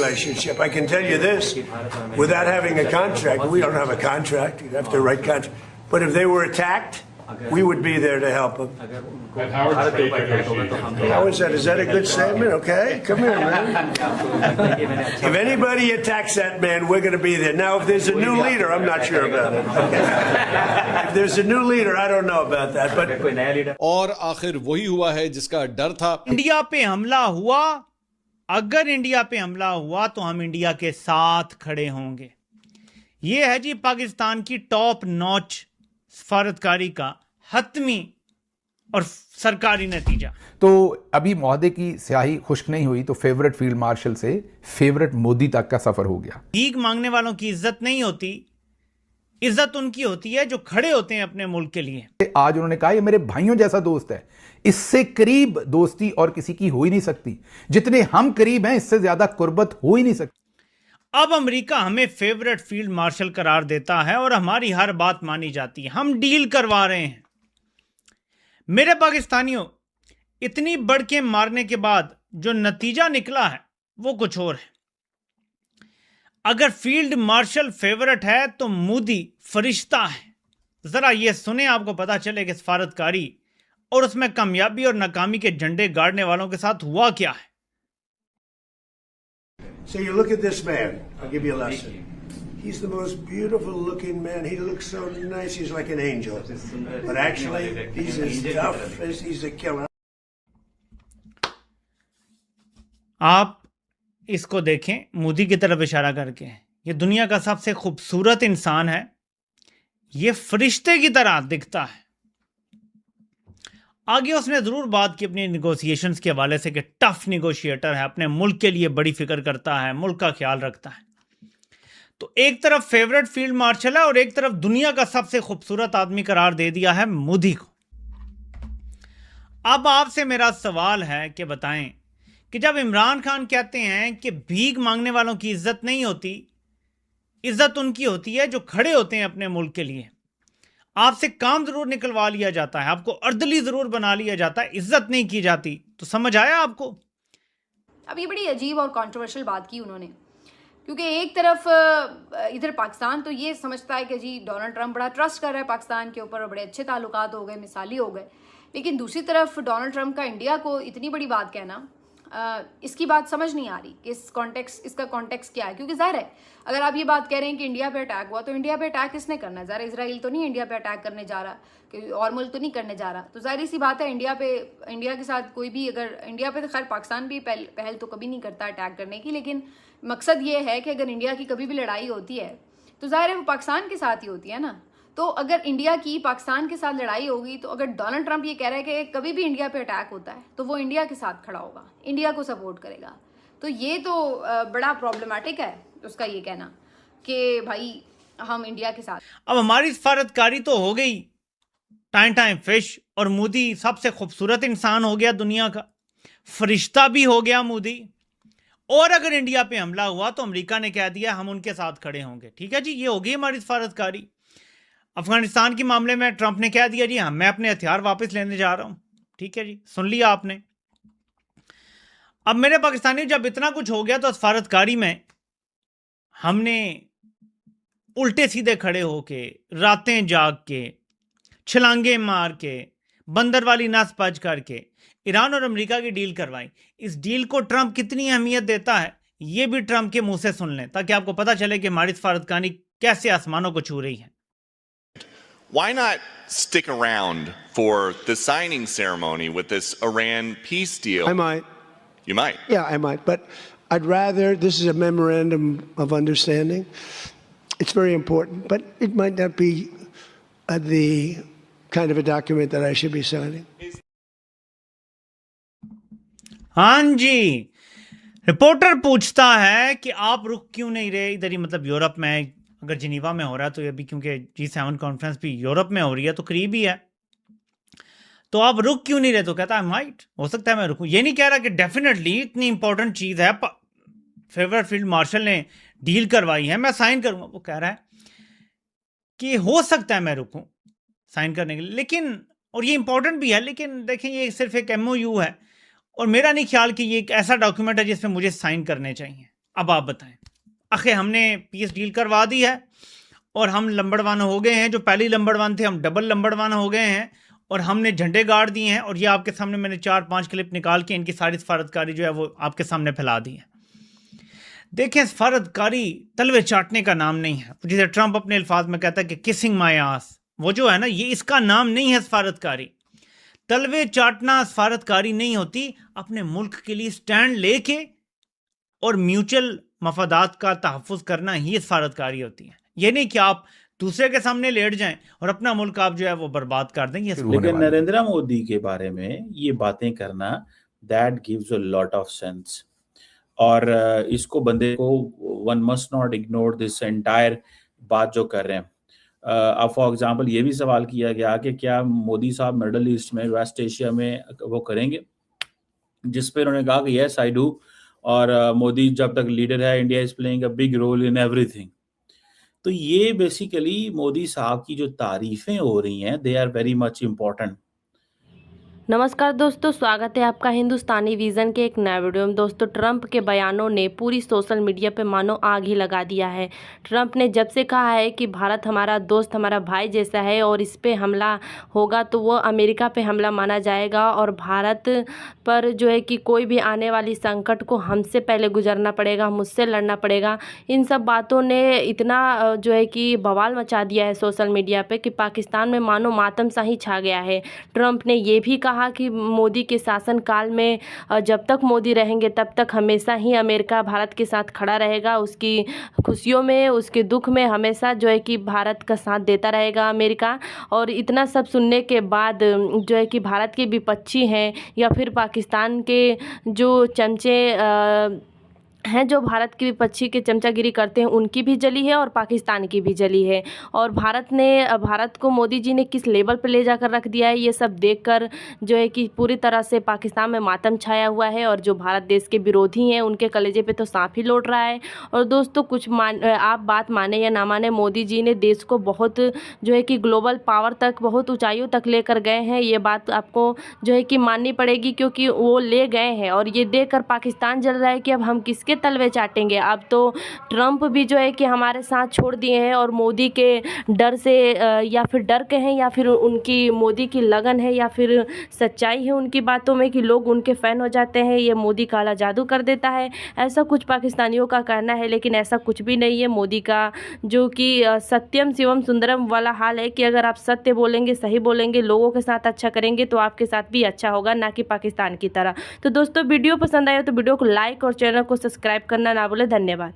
relationship. I can tell you this, without having a contract, we don't have a contract, you'd have to write contract. But if they were attacked, we would be there to help them. And Howard State negotiations. How is that? Is that a good statement? Okay, come here, man. If anybody attacks that man, we're going to be there. Now, if there's a new leader, I'm not sure about it. Okay. If there's a new leader, I don't know about that. But और आखिर वही हुआ है जिसका डर था। India पे हमला हुआ, अगर इंडिया पे हमला हुआ तो हम इंडिया के साथ खड़े होंगे। ये है जी पाकिस्तान की टॉप नॉच सफारतकारी का हतमी और सरकारी नतीजा। तो अभी महोदय की स्याही खुश्क नहीं हुई तो फेवरेट फील्ड मार्शल से फेवरेट मोदी तक का सफर हो गया। भीख मांगने वालों की इज्जत नहीं होती, इज्जत उनकी होती है जो खड़े होते हैं अपने मुल्क के लिए। आज उन्होंने कहा ये मेरे भाइयों जैसा दोस्त है, इससे करीब दोस्ती और किसी की हो ही नहीं सकती, जितने हम करीब हैं इससे ज्यादा कुर्बत हो ही नहीं सकती। अब अमेरिका हमें फेवरेट फील्ड मार्शल करार देता है और हमारी हर बात मानी जाती है। हम डील करवा रहे हैं। मेरे पाकिस्तानियों, इतनी बढ़ के मारने के बाद जो नतीजा निकला है वो कुछ और है। अगर फील्ड मार्शल फेवरेट है तो मोदी फरिश्ता है। जरा ये सुने, आपको पता चले कि सफारतकारी और उसमें कामयाबी और नाकामी के झंडे गाड़ने वालों के साथ हुआ क्या है। so you look at this man. I'll give you a lesson. He's the most beautiful looking man. He looks so nice. He's like an angel. But actually, he's as tough as he's a killer. आप इसको देखें मोदी की तरफ इशारा करके। ये दुनिया का सबसे खूबसूरत इंसान है। ये फरिश्ते की तरह दिखता है। आगे उसने जरूर बात की अपनी निगोशिएशंस के हवाले से कि टफ निगोशिएटर है, अपने मुल्क के लिए बड़ी फिक्र करता है, मुल्क का ख्याल रखता है। तो एक तरफ फेवरेट फील्ड मार्शल है और एक तरफ दुनिया का सबसे खूबसूरत आदमी करार दे दिया है मोदी को। अब आपसे मेरा सवाल है कि बताएं कि जब इमरान खान कहते हैं कि भीख मांगने वालों की इज्जत नहीं होती, इज्जत उनकी होती है जो खड़े होते हैं अपने मुल्क के लिए। आपसे काम जरूर निकलवा लिया जाता है, आपको अर्दली जरूर बना लिया जाता है, इज्जत नहीं की जाती। तो समझ आया आपको? अब ये बड़ी अजीब और कंट्रोवर्शियल बात की उन्होंने, क्योंकि एक तरफ इधर पाकिस्तान तो ये समझता है कि जी डोनाल्ड ट्रंप बड़ा ट्रस्ट कर रहा है पाकिस्तान के ऊपर और बड़े अच्छे ताल्लुकात हो गए, मिसाली हो गए। लेकिन दूसरी तरफ डोनाल्ड ट्रंप का इंडिया को इतनी बड़ी बात कहना, इसकी बात समझ नहीं आ रही कि इसका कॉन्टेक्स्ट क्या है। क्योंकि ज़ाहिर है अगर आप ये बात कह रहे हैं कि इंडिया पे अटैक हुआ तो इंडिया पे अटैक किसने करना है? ज़ाहिर इसराइल तो नहीं इंडिया पे अटैक करने जा रहा, कि और मुल्क तो नहीं करने जा रहा। तो ज़ाहिर सी बात है इंडिया के साथ कोई भी, अगर इंडिया पे तो खैर पाकिस्तान भी पहल तो कभी नहीं करता अटैक करने की, लेकिन मकसद ये है कि अगर इंडिया की कभी भी लड़ाई होती है तो ज़ाहिर है वो पाकिस्तान के साथ ही होती है ना। तो अगर इंडिया की पाकिस्तान के साथ लड़ाई होगी तो अगर डोनाल्ड ट्रंप ये कह रहा है कि कभी भी इंडिया पे अटैक होता है तो वो इंडिया के साथ खड़ा होगा, इंडिया को सपोर्ट करेगा। तो ये तो बड़ा प्रॉब्लमेटिक है उसका ये कहना कि भाई हम इंडिया के साथ। अब हमारी सफारतकारी तो हो गई टाइम फिश और मोदी सबसे खूबसूरत इंसान हो गया दुनिया का, फरिश्ता भी हो गया मोदी। और अगर इंडिया पे हमला हुआ तो अमेरिका ने कह दिया हम उनके साथ खड़े होंगे। ठीक है जी, ये हो गई हमारी सफारतकारी। अफगानिस्तान के मामले में ट्रंप ने कह दिया जी हाँ मैं अपने हथियार वापस लेने जा रहा हूं। ठीक है जी, सुन लिया आपने। अब मेरे पाकिस्तानी, जब इतना कुछ हो गया तो सफारतकारी में हमने उल्टे सीधे खड़े होके, रातें जाग के, छलांगे मार के, बंदर वाली नस पच करके ईरान और अमेरिका की डील करवाई। इस डील को ट्रंप कितनी अहमियत देता है ये भी ट्रंप के मुंह से सुन लें, ताकि आपको पता चले कि हमारी सफारतकारी कैसे आसमानों को छू रही है। Why not stick around for the signing ceremony with this Iran peace deal? I might. You might. Yeah, I might. But I'd rather, this is a memorandum of understanding. It's very important, but it might not be the kind of a document that I should be signing. हाँ जी, reporter पूछता है कि आप रुक क्यों नहीं रहे इधर ही, मतलब यूरोप में। अगर जिनीवा में हो रहा है तो अभी क्योंकि G7 कॉन्फ्रेंस भी यूरोप में हो रही है तो करीब ही है, तो आप रुक क्यों नहीं रहे? तो कहता है माइट, हो सकता है मैं रुकूं। ये नहीं कह रहा कि डेफिनेटली इतनी इंपॉर्टेंट चीज़ है, फेवरेट फील्ड मार्शल ने डील करवाई है, मैं साइन करूंगा। वो कह रहा है कि हो सकता है मैं रुकूं साइन करने के लिए, लेकिन और ये इंपॉर्टेंट भी है, लेकिन देखें ये सिर्फ एक MOU है और मेरा नहीं ख्याल कि ये एक ऐसा डॉक्यूमेंट है जिसमें मुझे साइन करने चाहिए। अब आप बताएं, आखिर हमने पीस डील करवा दी है और हम नंबर 1 हो गए हैं। जो पहली नंबर 1 थे हम डबल नंबर 1 हो गए हैं और हमने झंडे गाड़ दिए हैं। और ये आपके सामने मैंने 4-5 क्लिप निकाल के इनकी सारी सफारतकारी जो है वो आपके सामने फैला दी है। देखें, सफारतकारी तलवे चाटने का नाम नहीं है। जिसे ट्रंप अपने अल्फाज में कहता है कि किसिंग माय आस, वो जो है ना, ये इसका नाम नहीं है सफारतकारी। तलवे चाटना सफारतकारी नहीं होती। अपने मुल्क के लिए स्टैंड लेके और म्यूचुअल मफादात का तहफ़्फ़ुज़ करना ही सफारतकारी होती है। ये नहीं कि आप दूसरे के सामने लेट जाएं और अपना मुल्क आप जो है वो बर्बाद कर दें। लेकिन नरेंद्र मोदी के बारे में ये बातें करना, that gives a lot of sense. और इसको बंदे को one must not ignore this entire बात जो कर रहे हैं। अब फॉर एग्जांपल ये भी सवाल किया गया कि क्या मोदी साहब मिडल ईस्ट में, वेस्ट एशिया में वो करेंगे, जिस पे उन्होंने कहा कि यस आई डू। और मोदी जब तक लीडर है, India is playing a big role in everything. तो ये बेसिकली मोदी साहब की जो तारीफें हो रही हैं, they are very much important. नमस्कार दोस्तों, स्वागत है आपका हिंदुस्तानी विजन के एक नए वीडियो में। दोस्तों, ट्रंप के बयानों ने पूरी सोशल मीडिया पे मानो आग ही लगा दिया है। ट्रंप ने जब से कहा है कि भारत हमारा दोस्त, हमारा भाई जैसा है और इस पे हमला होगा तो वो अमेरिका पे हमला माना जाएगा और भारत पर जो है कि कोई भी आने वाली संकट को हमसे पहले गुजरना पड़ेगा, मुझसे लड़ना पड़ेगा। इन सब बातों ने इतना जो है कि बवाल मचा दिया है सोशल मीडिया पे कि पाकिस्तान में मानो मातम सा ही छा गया है। ट्रंप ने ये भी कहा कि मोदी के शासनकाल में जब तक मोदी रहेंगे तब तक हमेशा ही अमेरिका भारत के साथ खड़ा रहेगा। उसकी खुशियों में, उसके दुख में हमेशा जो है कि भारत का साथ देता रहेगा अमेरिका। और इतना सब सुनने के बाद जो है कि भारत के विपक्षी हैं या फिर पाकिस्तान के जो चमचे हैं, जो भारत की विपक्षी के चमचागिरी करते हैं, उनकी भी जली है और पाकिस्तान की भी जली है। और भारत को मोदी जी ने किस लेवल पे ले जाकर रख दिया है, ये सब देखकर जो है कि पूरी तरह से पाकिस्तान में मातम छाया हुआ है। और जो भारत देश के विरोधी हैं, उनके कलेजे पे तो सांप ही लौट रहा है। और दोस्तों, आप बात माने या ना माने, मोदी जी ने देश को बहुत जो है कि ग्लोबल पावर तक, बहुत ऊंचाइयों तक लेकर गए हैं। ये बात आपको जो है कि माननी पड़ेगी, क्योंकि वो ले गए हैं। और ये देखकर पाकिस्तान जल रहा है कि अब हम किसके तलवे चाटेंगे। अब तो ट्रंप भी जो है कि हमारे साथ छोड़ दिए हैं और मोदी के डर से या फिर डर के हैं या फिर उनकी मोदी की लगन है या फिर सच्चाई है उनकी बातों में कि लोग उनके फ़ैन हो जाते हैं। ये मोदी काला जादू कर देता है, ऐसा कुछ पाकिस्तानियों का कहना है। लेकिन ऐसा कुछ भी नहीं है। मोदी का जो कि सत्यम शिवम सुंदरम वाला हाल है कि अगर आप सत्य बोलेंगे, सही बोलेंगे, लोगों के साथ अच्छा करेंगे तो आपके साथ भी अच्छा होगा, ना कि पाकिस्तान की तरह। तो दोस्तों, वीडियो पसंद आया तो वीडियो को लाइक और चैनल को सब्सक्राइब करना ना भूलें। धन्यवाद।